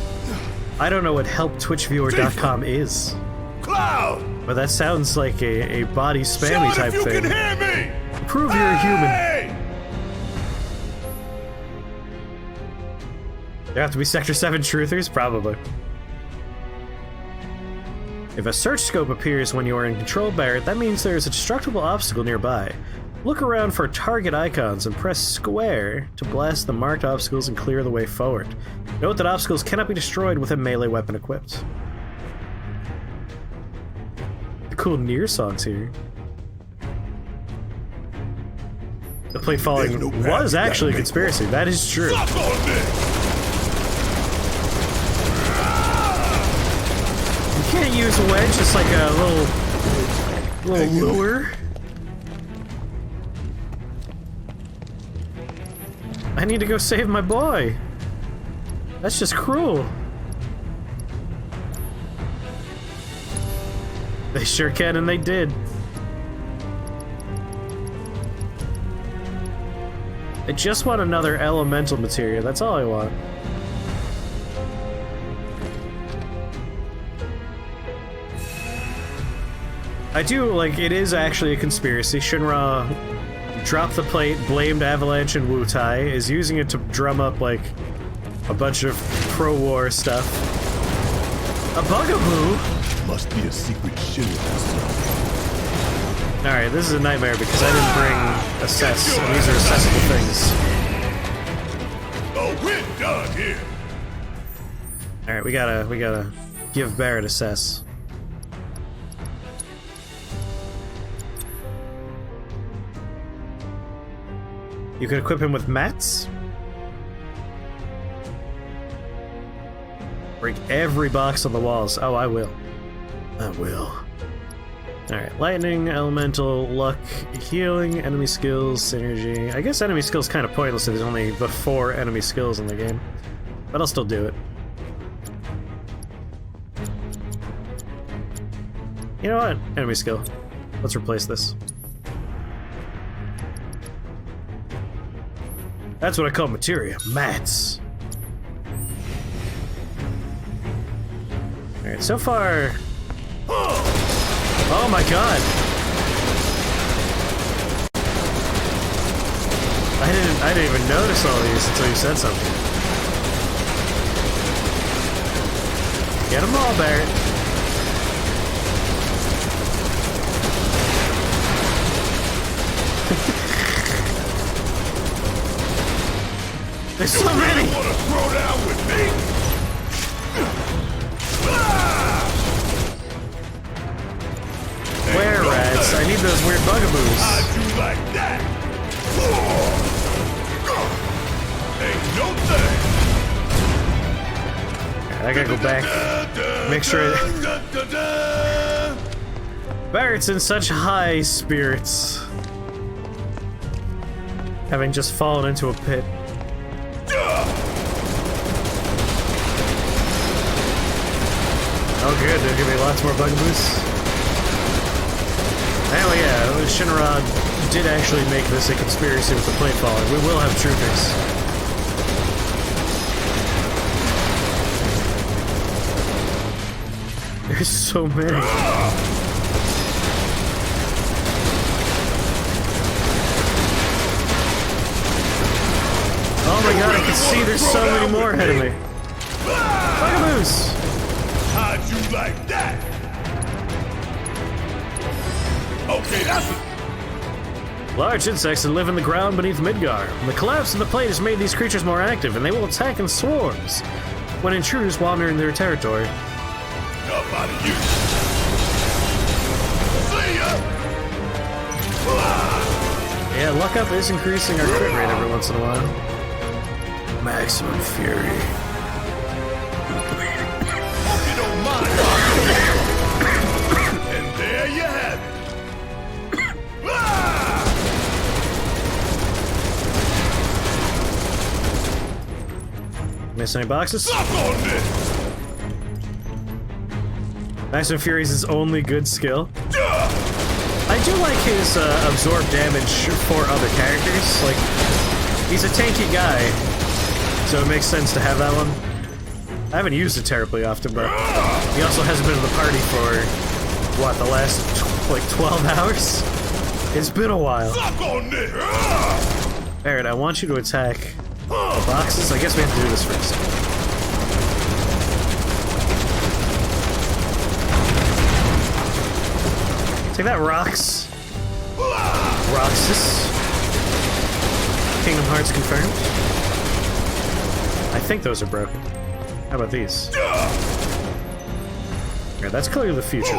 I don't know what helptwitchviewer.com is. Cloud! But that sounds like a body spammy Shout type if you thing. can hear me! Prove you're a human. Hey! There have to be Sector 7 truthers? Probably. If a search scope appears when you are in control, Barrett, that means there is a destructible obstacle nearby. Look around for target icons and press square to blast the marked obstacles and clear the way forward. Note that obstacles cannot be destroyed with a melee weapon equipped. The cool Nier songs here. The plate falling was actually a conspiracy. That is true. You can't use a wedge, it's like a little lure. I need to go save my boy. That's just cruel. They sure can, and they did. I just want another elemental materia, that's all I want. I do, like, it is actually a conspiracy. Shinra dropped the plate, blamed Avalanche and Wutai, is using it to drum up, like, a bunch of pro-war stuff. A bugaboo? Must be a secret Shinra. Alright, this is a nightmare because I didn't bring assess, and these are accessible things. Oh, we're done here. Alright, we gotta give Barrett assess. You can equip him with mats. Break every box on the walls. Oh, I will. I will. Alright, lightning, elemental, luck, healing, enemy skills, synergy. I guess enemy skills kind of pointless if there's only the 4 enemy skills in the game. But I'll still do it. You know what? Enemy skill. Let's replace this. That's what I call materia. Mats. Alright, so far... Oh my god! I didn't even notice all these until you said something. Get them all, Barrett. There's so many! You wanna throw down with me? Where, rats? I need those weird bugaboos. How'd you like that? Ain't no thing. I gotta go back. Make sure Barrett's in such high spirits. Having just fallen into a pit. Oh good, there'll give me lots more bugaboos. Hell yeah, Shinra did actually make this a conspiracy with the plate falling. We will have troopers. There's so many. Oh my god, I can see there's so many more ahead of me. Bugaboos! How'd you like that? Okay, that's it. Large insects that live in the ground beneath Midgar. The collapse of the plate has made these creatures more active, and they will attack in swarms when intruders wander in their territory. Nobody you. See ya. Yeah, luck up is increasing our crit rate every once in a while. Maximum fury. Hope you don't mind. And there you have it. Miss any boxes? Suck on this. Maximum Fury is his only good skill. I do like his absorb damage for other characters. Like, he's a tanky guy, so it makes sense to have that one. I haven't used it terribly often, but he also hasn't been in the party for, what, the last, like, 12 hours? It's been a while. Suck on this. Barrett, I want you to attack the boxes. I guess we have to do this first. Take that, Rox. Roxas. Kingdom Hearts confirmed. I think those are broken. How about these? Yeah, that's clearly the future.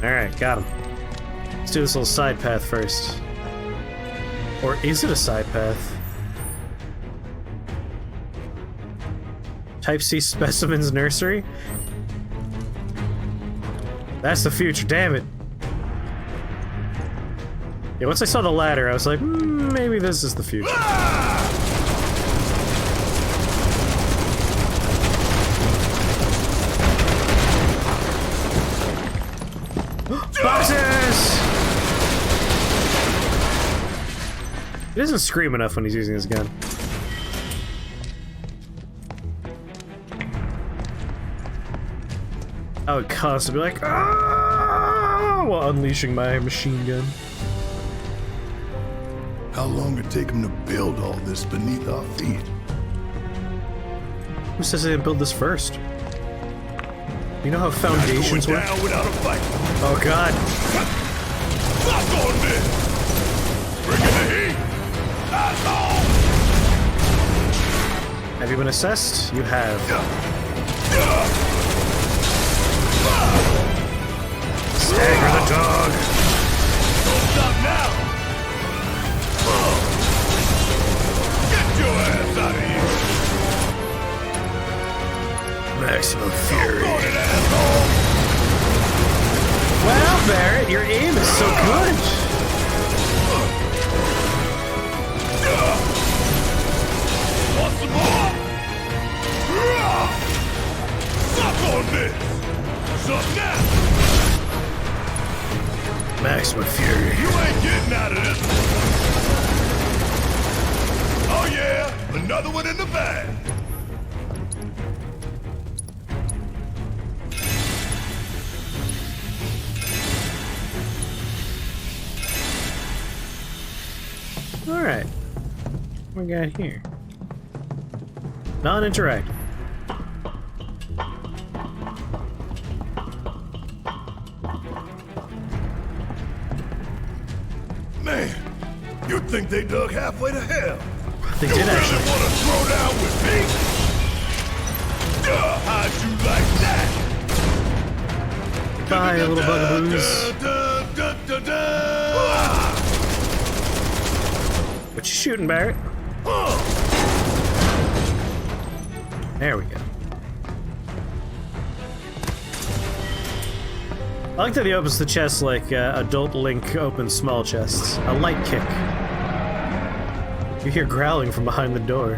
Alright, got him. Let's do this little side path first. Or is it a side path? Type C Specimens Nursery? That's the future, damn it. Yeah, once I saw the ladder, I was like, maybe this is the future. Boxes! He doesn't scream enough when he's using his gun. I would constantly be like, ah, while unleashing my machine gun. How long did it take him to build all this beneath our feet? Who says they didn't build this first? You know how foundations work? Down without a fight. Oh god. Fuck on this! Bring in the heat! That's all! Have you been assessed? You have. Stagger the dog! Don't stop now! Get your ass out of here! Maximum fury. Well, Barrett, your aim is so good. Want some more? Suck on this! Suck now! Maximum fury. You ain't getting out of this! Oh yeah, another one in the bag! Alright. What we got here? Non-interactive. Man, you'd think they dug halfway to hell. They did actually. You really want to throw down with me? How'd you like that? Bye, little bugaboos. What you shooting, Barrett? There we go. I like that he opens the chest like adult Link opens small chests. A light kick. You hear growling from behind the door.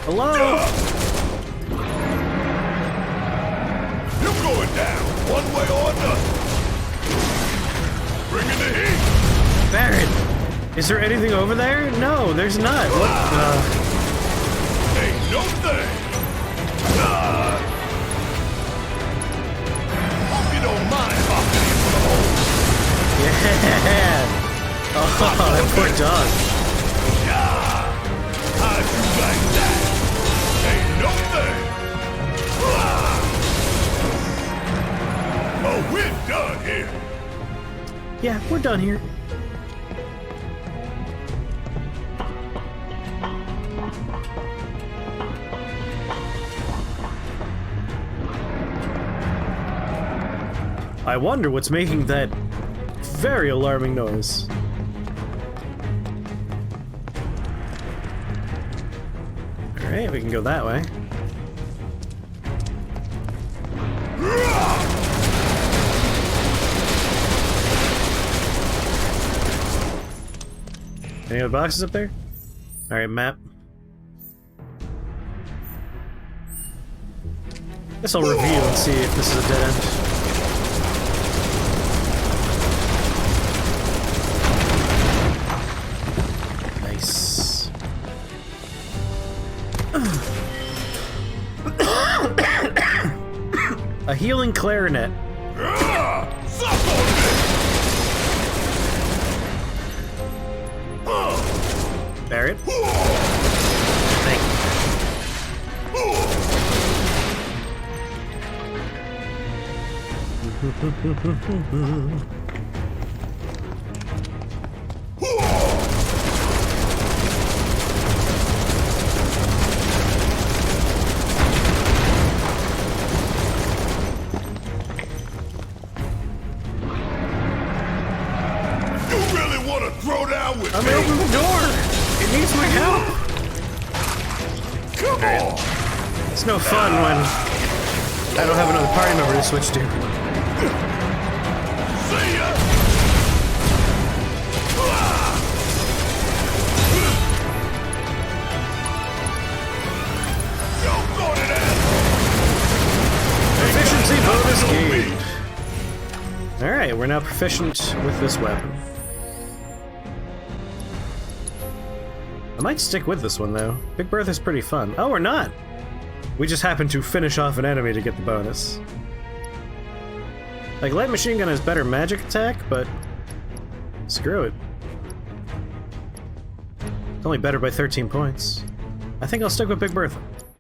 Hello? You're going down, one way or another. Bring in the heat. Barrett, is there anything over there? No, there's not. What? Ain't no thing. Hope you don't mind hopping in for the hole. Yeah. Oh, that poor dog. How'd you like that? Ain't no thing. Oh, we're done here. Yeah, we're done here. I wonder what's making that very alarming noise. Alright, we can go that way. Any other boxes up there? Alright, map. Guess I'll review and see if this is a dead end. Nice. A healing clarinet. Barrett? Thank you. Throw down with I'm opening the door! It needs my help! Come on! It's no fun when I don't have another party member to switch to. See ya! Efficiency bonus gained. Alright, we're now proficient with this weapon. I might stick with this one, though. Big Bertha's pretty fun. Oh, we're not! We just happened to finish off an enemy to get the bonus. Like, light machine gun has better magic attack, but... screw it. It's only better by 13 points. I think I'll stick with Big Bertha.